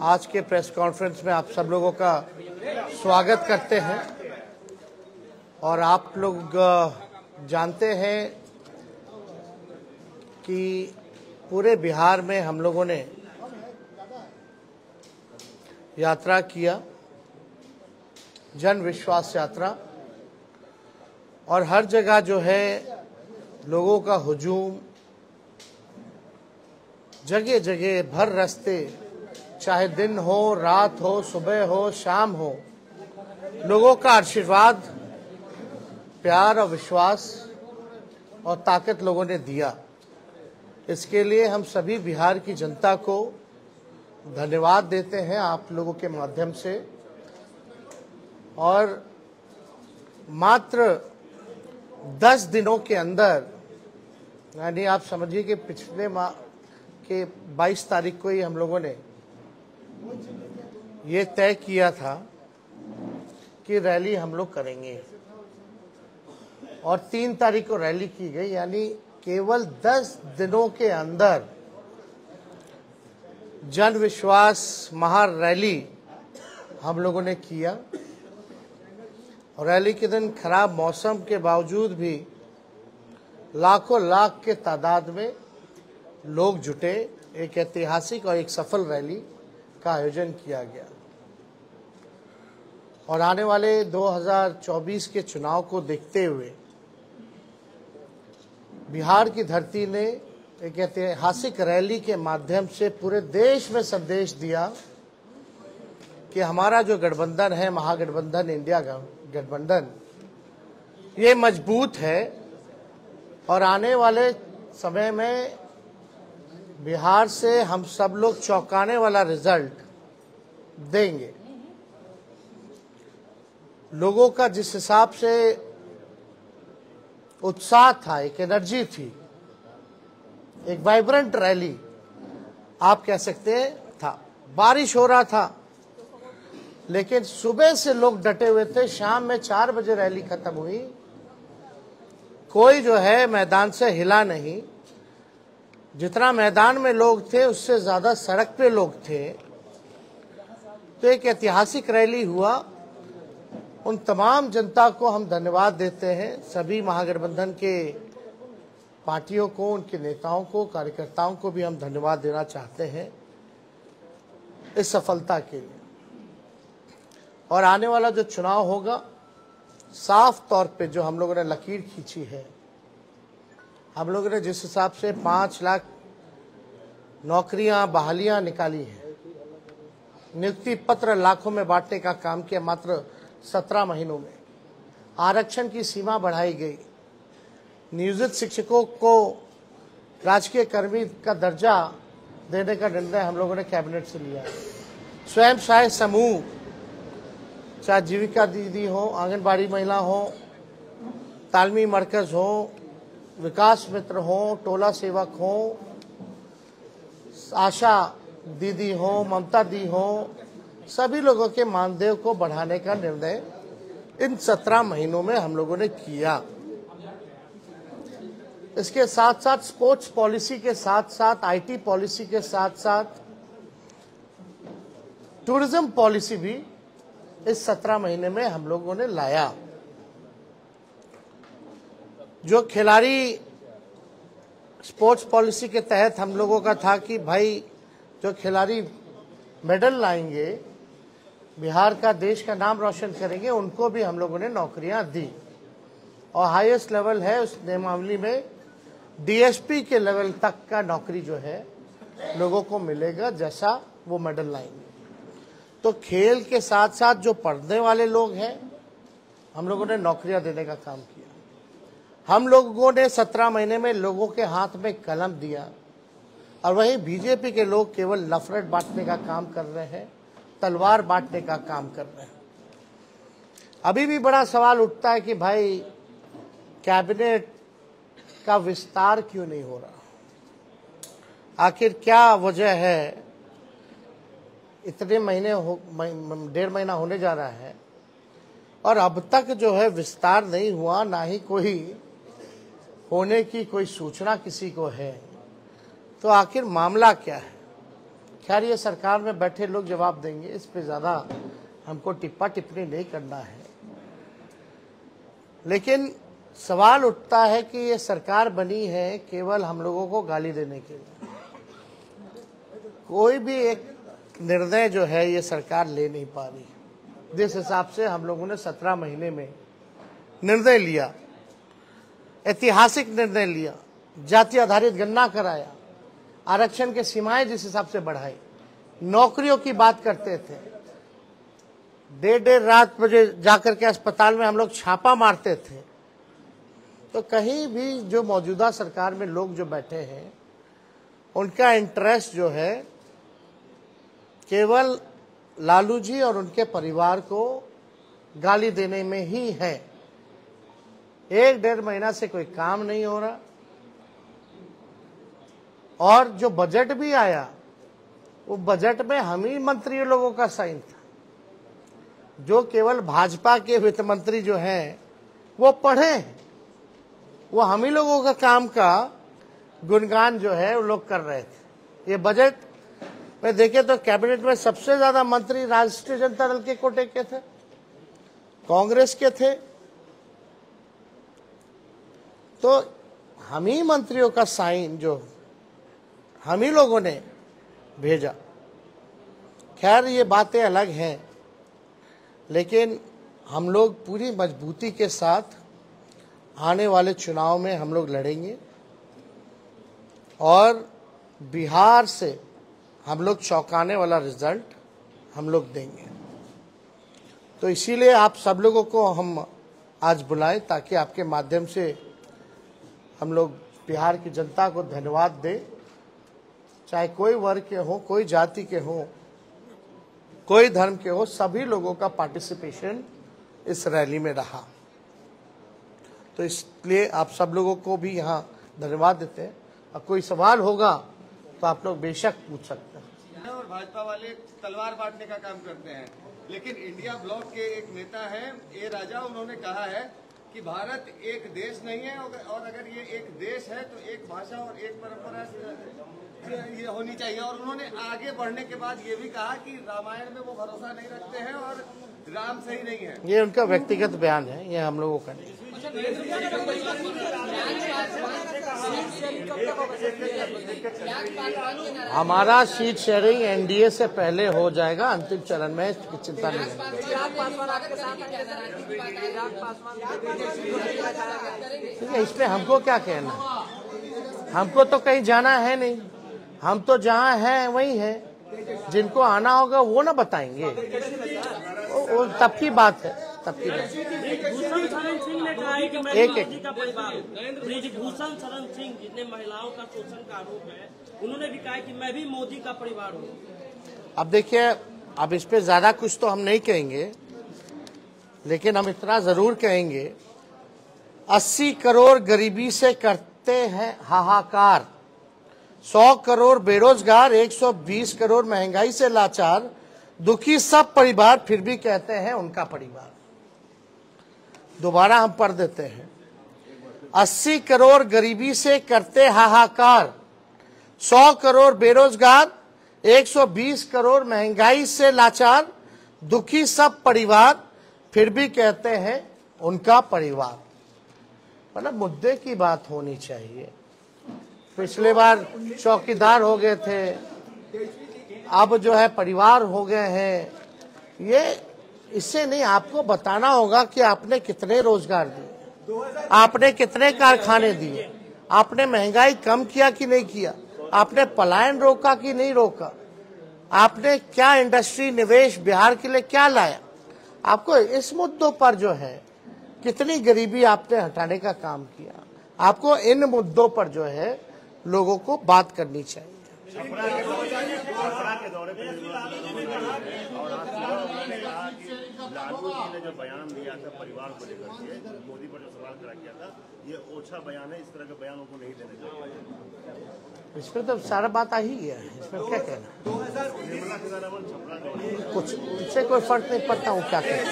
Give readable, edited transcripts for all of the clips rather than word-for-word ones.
आज के press conference में आप सब लोगों का स्वागत करते हैं। और आप लोग जानते हैं कि पूरे बिहार में हम लोगों ने यात्रा किया, जन विश्वास यात्रा, और हर जगह जो है लोगों का हुजूम, जगह जगह भर रास्ते, चाहे दिन हो, रात हो, सुबह हो, शाम हो, लोगों का आशीर्वाद, प्यार और विश्वास और ताकत लोगों ने दिया। इसके लिए हम सभी बिहार की जनता को धन्यवाद देते हैं आप लोगों के माध्यम से। और मात्र 10 दिनों के अंदर, यानी आप समझिए कि पिछले माह के 22 तारीख को ही हम लोगों ने ये तय किया था कि रैली हम लोग करेंगे, और 3 तारीख को रैली की गई। यानी केवल 10 दिनों के अंदर जन विश्वास महारैली हम लोगों ने किया। और रैली के दिन खराब मौसम के बावजूद भी लाखों लाख के तादाद में लोग जुटे। एक ऐतिहासिक और एक सफल रैली का आयोजन किया गया। और आने वाले 2024 के चुनाव को देखते हुए बिहार की धरती ने एक ऐतिहासिक रैली के माध्यम से पूरे देश में संदेश दिया कि हमारा जो गठबंधन है, महागठबंधन, इंडिया गठबंधन, ये मजबूत है और आने वाले समय में बिहार से हम सब लोग चौंकाने वाला रिजल्ट देंगे। लोगों का जिस हिसाब से उत्साह था, एक एनर्जी थी, एक वाइब्रेंट रैली आप कह सकते हैं था। बारिश हो रहा था लेकिन सुबह से लोग डटे हुए थे। शाम में 4 बजे रैली खत्म हुई, कोई जो है मैदान से हिला नहीं। जितना मैदान में लोग थे उससे ज्यादा सड़क पे लोग थे। तो एक ऐतिहासिक रैली हुआ। उन तमाम जनता को हम धन्यवाद देते हैं, सभी महागठबंधन के पार्टियों को, उनके नेताओं को, कार्यकर्ताओं को भी हम धन्यवाद देना चाहते हैं इस सफलता के लिए। और आने वाला जो चुनाव होगा, साफ तौर पे जो हम लोगों ने लकीर खींची है, हम लोगों ने जिस हिसाब से 5 लाख नौकरियां, बहालियां निकाली हैं, नियुक्ति पत्र लाखों में बांटने का काम किया मात्र 17 महीनों में, आरक्षण की सीमा बढ़ाई गई, नियोजित शिक्षकों को राजकीय कर्मी का दर्जा देने का निर्णय हम लोगों ने कैबिनेट से लिया। स्वयं सहायता समूह, चाहे जीविका दीदी हो, आंगनबाड़ी महिला हो, तालमी मरकज हो, विकास मित्र हो, टोला सेवक हो, आशा दीदी हो, ममता दी हो, सभी लोगों के मानदेय को बढ़ाने का निर्णय इन 17 महीनों में हम लोगों ने किया। इसके साथ साथ स्पोर्ट्स पॉलिसी के साथ साथ, आईटी पॉलिसी के साथ साथ टूरिज्म पॉलिसी भी इस 17 महीने में हम लोगों ने लाया। जो खिलाड़ी स्पोर्ट्स पॉलिसी के तहत हम लोगों का था कि भाई जो खिलाड़ी मेडल लाएंगे, बिहार का, देश का नाम रोशन करेंगे, उनको भी हम लोगों ने नौकरियां दी। और हाईएस्ट लेवल है उस नियमावली में, डीएसपी के लेवल तक का नौकरी जो है लोगों को मिलेगा जैसा वो मेडल लाएंगे। तो खेल के साथ साथ जो पढ़ने वाले लोग हैं, हम लोगों ने नौकरियां देने का काम किया। हम लोगों ने 17 महीने में लोगों के हाथ में कलम दिया। और वहीं बीजेपी के लोग केवल नफरत बांटने का काम कर रहे हैं, तलवार बांटने का काम कर रहे हैं। अभी भी बड़ा सवाल उठता है कि भाई कैबिनेट का विस्तार क्यों नहीं हो रहा, आखिर क्या वजह है। इतने महीने 1.5 महीना होने जा रहा है और अब तक जो है विस्तार नहीं हुआ, ना ही कोई होने की कोई सूचना किसी को है। तो आखिर मामला क्या है? खैर ये सरकार में बैठे लोग जवाब देंगे, इस पे ज़्यादा हमको टिप्पणी नहीं करना है। लेकिन सवाल उठता है कि ये सरकार बनी है केवल हम लोगों को गाली देने के लिए। कोई भी एक निर्णय जो है ये सरकार ले नहीं पा रही। जिस हिसाब से हम लोगों ने 17 महीने में निर्णय लिया, ऐतिहासिक निर्णय लिया, जाति आधारित गणना कराया, आरक्षण के सीमाएं जिस हिसाब से बढ़ाई, नौकरियों की बात करते थे, देर रात बजे जाकर के अस्पताल में हम लोग छापा मारते थे, तो कहीं भी जो मौजूदा सरकार में लोग जो बैठे हैं उनका इंटरेस्ट जो है केवल लालू जी और उनके परिवार को गाली देने में ही है। 1-1.5 महीना से कोई काम नहीं हो रहा, और जो बजट भी आया वो बजट में हम ही मंत्री लोगों का साइन था। जो केवल भाजपा के वित्त मंत्री जो हैं वो पढ़े हैं, वो हम ही लोगों का काम का गुणगान जो है वो लोग कर रहे थे। ये बजट में देखे तो कैबिनेट में सबसे ज्यादा मंत्री राष्ट्रीय जनता दल के कोटे के थे, कांग्रेस के थे, तो हम ही मंत्रियों का साइन जो हम ही लोगों ने भेजा। खैर ये बातें अलग हैं, लेकिन हम लोग पूरी मजबूती के साथ आने वाले चुनाव में हम लोग लड़ेंगे और बिहार से हम लोग चौंकाने वाला रिजल्ट हम लोग देंगे। तो इसीलिए आप सब लोगों को हम आज बुलाएं ताकि आपके माध्यम से हम लोग बिहार की जनता को धन्यवाद दें। चाहे कोई वर्ग के हो, कोई जाति के हो, कोई धर्म के हो, सभी लोगों का पार्टिसिपेशन इस रैली में रहा। तो इसलिए आप सब लोगों को भी यहाँ धन्यवाद देते हैं। अब कोई सवाल होगा तो आप लोग बेशक पूछ सकते हैं। और भाजपा वाले तलवार बांटने का काम करते हैं, लेकिन इंडिया ब्लॉक के एक नेता हैं ए राजा, उन्होंने कहा है कि भारत एक देश नहीं है, और अगर ये एक देश है तो एक भाषा और एक परंपरा ये होनी चाहिए। और उन्होंने आगे बढ़ने के बाद ये भी कहा कि रामायण में वो भरोसा नहीं रखते हैं और राम सही नहीं है। ये उनका व्यक्तिगत बयान है, ये हम लोगों का नहीं। हमारा सीट शेयरिंग एनडीए से पहले हो जाएगा, अंतिम चरण में चिंता नहीं है। ठीक है, इसमें हमको क्या कहना, हमको तो कहीं जाना है नहीं, हम तो जहाँ हैं वही हैं। जिनको आना होगा वो ना बताएंगे, वो तब की बात है, तब की बात। ब्रिजभूषण शरण सिंह ने कहा है कि मैं एक मोदी का परिवार हूं। ब्रिजभूषण शरण सिंह जितने महिलाओं का शोषण का आरोप है, उन्होंने भी कहा कि मैं भी मोदी का परिवार हूँ। अब देखिए, अब इस पे ज्यादा कुछ तो हम नहीं कहेंगे, लेकिन हम इतना जरूर कहेंगे, 80 करोड़ गरीबी से करते हैं हाहाकार, 100 करोड़ बेरोजगार, 120 करोड़ महंगाई से लाचार, दुखी सब परिवार, फिर भी कहते हैं उनका परिवार। दोबारा हम पढ़ देते हैं, 80 करोड़ गरीबी से करते हाहाकार, 100 करोड़ बेरोजगार, 120 करोड़ महंगाई से लाचार, दुखी सब परिवार, फिर भी कहते हैं उनका परिवार। मतलब मुद्दे की बात होनी चाहिए। पिछले बार चौकीदार हो गए थे, अब जो है परिवार हो गए हैं। ये इससे नहीं, आपको बताना होगा कि आपने कितने रोजगार दिए, आपने कितने कारखाने दिए, आपने महंगाई कम किया कि नहीं किया, आपने पलायन रोका कि नहीं रोका, आपने क्या इंडस्ट्री निवेश बिहार के लिए क्या लाया। आपको इस मुद्दों पर जो है कितनी गरीबी आपने हटाने का काम किया, आपको इन मुद्दों पर जो है लोगों को बात करनी चाहिए। लालू जी ने जो बयान दिया था परिवार को लेकर के, मोदी पर जो सवाल खड़ा किया था, ये ओछा बयान है, इस तरह के बयानों को नहीं देने चाहिए। इसमें तो सारा बात आ ही गया है, इसमें क्या कहना। कुछ इससे कोई फर्क नहीं पड़ता हूँ क्या कहना।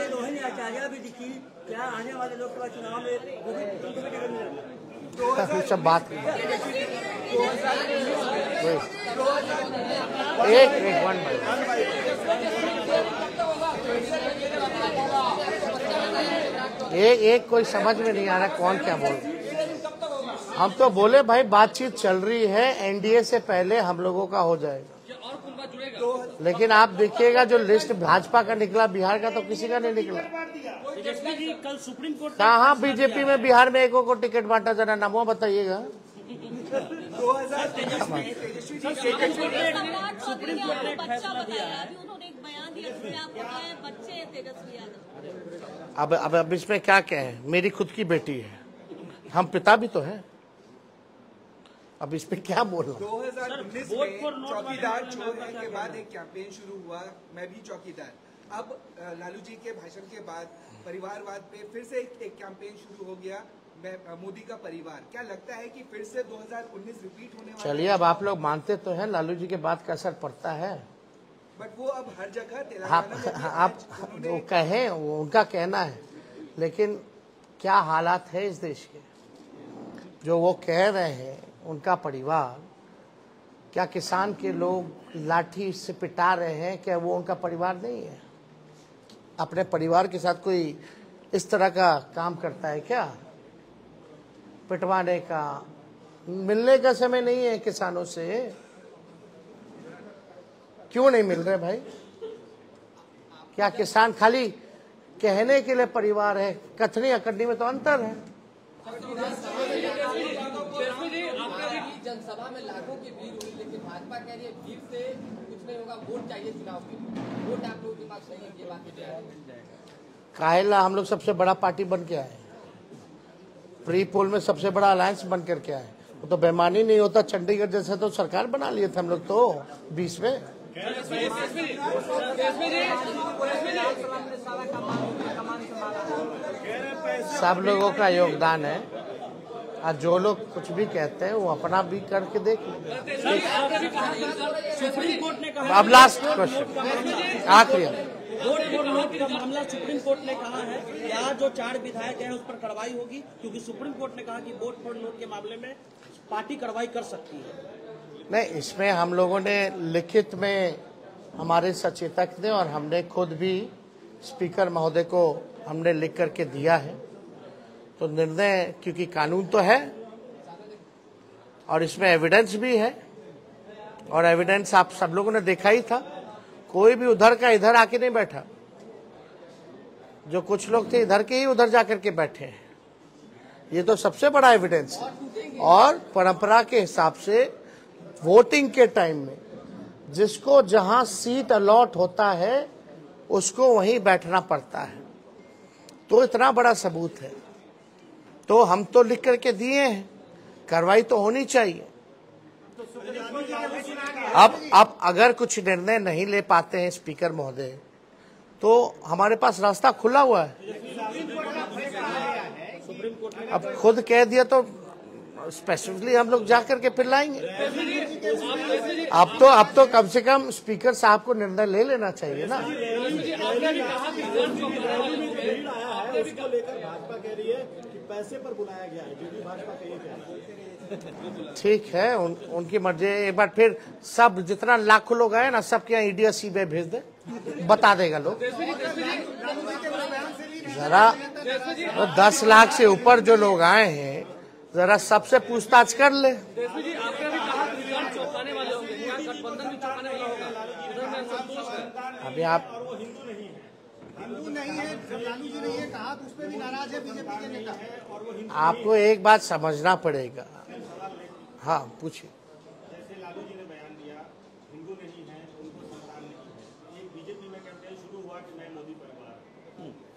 रोहिणी आचार्य भी दिखी, क्या आने वाले लोकसभा चुनाव में सब बात एक वन एक कोई समझ में नहीं आ रहा कौन क्या बोल रहा। हम तो बोले भाई बातचीत चल रही है, एनडीए से पहले हम लोगों का हो जाएगा, लेकिन आप देखिएगा जो लिस्ट भाजपा का निकला, बिहार का तो किसी का नहीं निकला। कल सुप्रीम कोर्ट कहाँ बीजेपी में बिहार में एको को टिकट बांटा, जरा नामों बताइएगा। सुप्रीम कोर्ट ने एक फैसला दिया है। अब इसमें क्या कहें, मेरी खुद की बेटी है, हम पिता भी तो हैं, अब इस पे क्या बोल रहा हूँ। 2019 में चौकीदार छोड़ने के बाद एक कैंपेन शुरू हुआ, मैं भी चौकीदार। अब लालू जी के भाषण के बाद परिवारवाद पे फिर से एक कैंपेन शुरू हो गया, मोदी का परिवार। क्या लगता है कि फिर से 2019 रिपीट होने वाला है? चलिए, अब आप लोग मानते तो हैं लालू जी के बात का असर पड़ता है, बट वो अब हर जगह तेलंगाना आप वो कहें, वो उनका कहना है, लेकिन क्या हालात है इस देश के, जो वो कह रहे हैं उनका परिवार, क्या किसान के लोग लाठी से पिटा रहे हैं, क्या वो उनका परिवार नहीं है? अपने परिवार के साथ कोई इस तरह का काम करता है क्या? पिटवाने का, मिलने का समय नहीं है किसानों से। क्यों नहीं मिल रहे भाई? क्या किसान खाली कहने के लिए परिवार है? कथनी अकड़नी में तो अंतर है। जनसभा में लाखों की भीड़ हुई, लेकिन भाजपा कह रही है भीड़ से कुछ नहीं होगा, वोट चाहिए चुनाव के लिए। वोट आप लोग दिमाग सही है, ये बात काहेला हम लोग सबसे बड़ा पार्टी बन के आए, प्री पोल में सबसे बड़ा अलायंस बन करके आए। वो तो बेमानी नहीं होता, चंडीगढ़ जैसे तो सरकार बना लिए थे हम लोग तो 20 में। सब लोगों का योगदान है, और जो लोग कुछ भी कहते हैं वो अपना भी करके देख लें। सुप्रीम कोर्ट ने कहा, अब लास्ट क्वेश्चन आखिरी, वोट फॉर नोट का मामला सुप्रीम कोर्ट ने कहा है या जो 4 विधायक हैं उस पर कार्रवाई होगी, क्योंकि सुप्रीम कोर्ट ने कहा कि वोट फॉर नोट के मामले में पार्टी कार्रवाई कर सकती है। नहीं, इसमें हम लोगों ने लिखित में हमारे सचेतक ने और हमने खुद भी स्पीकर महोदय को हमने लिख करके दिया है। तो निर्णय, क्योंकि कानून तो है और इसमें एविडेंस भी है, और एविडेंस आप सब लोगों ने देखा ही था, कोई भी उधर का इधर आके नहीं बैठा। जो कुछ लोग थे इधर के ही उधर जाकर के बैठे हैं, ये तो सबसे बड़ा एविडेंस है। और परंपरा के हिसाब से वोटिंग के टाइम में जिसको जहां सीट अलॉट होता है उसको वहीं बैठना पड़ता है। तो इतना बड़ा सबूत है, तो हम तो लिख करके दिए हैं, कार्रवाई तो होनी चाहिए। अब अगर कुछ निर्णय नहीं ले पाते हैं स्पीकर महोदय, तो हमारे पास रास्ता खुला हुआ है। अब खुद कह दिया तो स्पेसिफिकली हम लोग जा करके फिर लाएंगे। अब तो कम से कम स्पीकर साहब को निर्णय ले लेना चाहिए ना। उसको लेकर भाजपा कह रही है कि पैसे पर बुलाया गया है, जो भी भाजपा कही। ठीक है, उनकी मर्जी। एक बार फिर सब जितना लाखों लोग आए ना, सबके यहाँ ईडी सीबीआई भेज दे, बता देगा लोग। जरा 10 लाख से ऊपर जो लोग आए हैं, जरा सबसे पूछताछ कर ले। अभी आप हिंदू नहीं है, लालू जी ने ये कहा तो उस पर भी नाराज है बीजेपी के नेता। आपको एक बात समझना पड़ेगा। हाँ, पूछिए। जैसे लालू जी ने बयान दिया, हिंदू नहीं है, उनको संतान नहीं है। एक बीजेपी में कैंपेन शुरू हुआ कि मैं मोदी परिवार,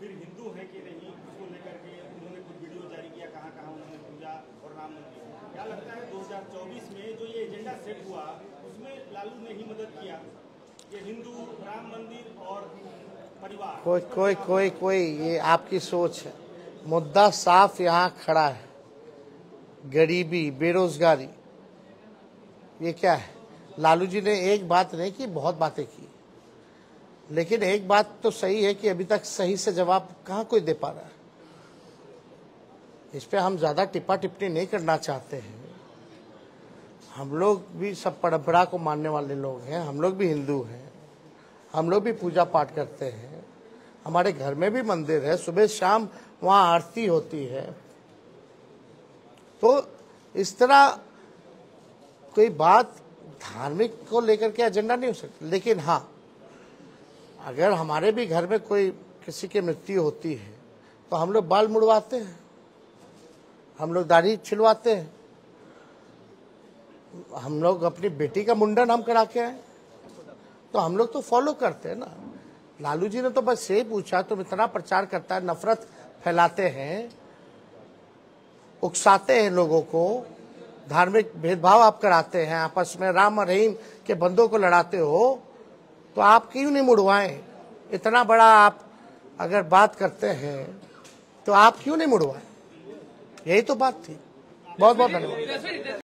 फिर हिंदू है कि नहीं, उसको लेकर के उन्होंने कुछ वीडियो जारी किया, कहाँ कहाँ उन्होंने पूजा और राम मंदिर। क्या लगता है 2024 में जो ये एजेंडा सेट हुआ उसमें लालू ने ही मदद किया, ये हिंदू, राम मंदिर और परिवार? कोई ये आपकी सोच है। मुद्दा साफ यहाँ खड़ा है, गरीबी, बेरोजगारी। ये क्या है? लालू जी ने एक बात नहीं की, बहुत बातें की, लेकिन एक बात तो सही है कि अभी तक सही से जवाब कहाँ कोई दे पा रहा है। इस पे हम ज़्यादा टिप्पा टिप्पणी नहीं करना चाहते हैं। हम लोग भी सब परंपरा को मानने वाले लोग हैं, हम लोग भी हिंदू हैं, हम लोग भी पूजा पाठ करते हैं, हमारे घर में भी मंदिर है, सुबह शाम वहाँ आरती होती है। तो इस तरह कोई बात धार्मिक को लेकर के एजेंडा नहीं हो सकती। लेकिन हाँ, अगर हमारे भी घर में कोई किसी की मृत्यु होती है तो हम लोग बाल मुड़वाते हैं, हम लोग दाढ़ी छिलवाते हैं, हम लोग अपनी बेटी का मुंडन हम करा के आए, तो हम लोग तो फॉलो करते हैं ना। लालू जी ने तो बस यही पूछा, तुम इतना प्रचार करता है, नफरत फैलाते हैं, उकसाते हैं लोगों को, धार्मिक भेदभाव आप कराते हैं, आपस में राम और रहीम के बंदों को लड़ाते हो, तो आप क्यों नहीं मुड़वाएं? इतना बड़ा आप अगर बात करते हैं तो आप क्यों नहीं मुड़वाएं? यही तो बात थी। बहुत बहुत धन्यवाद।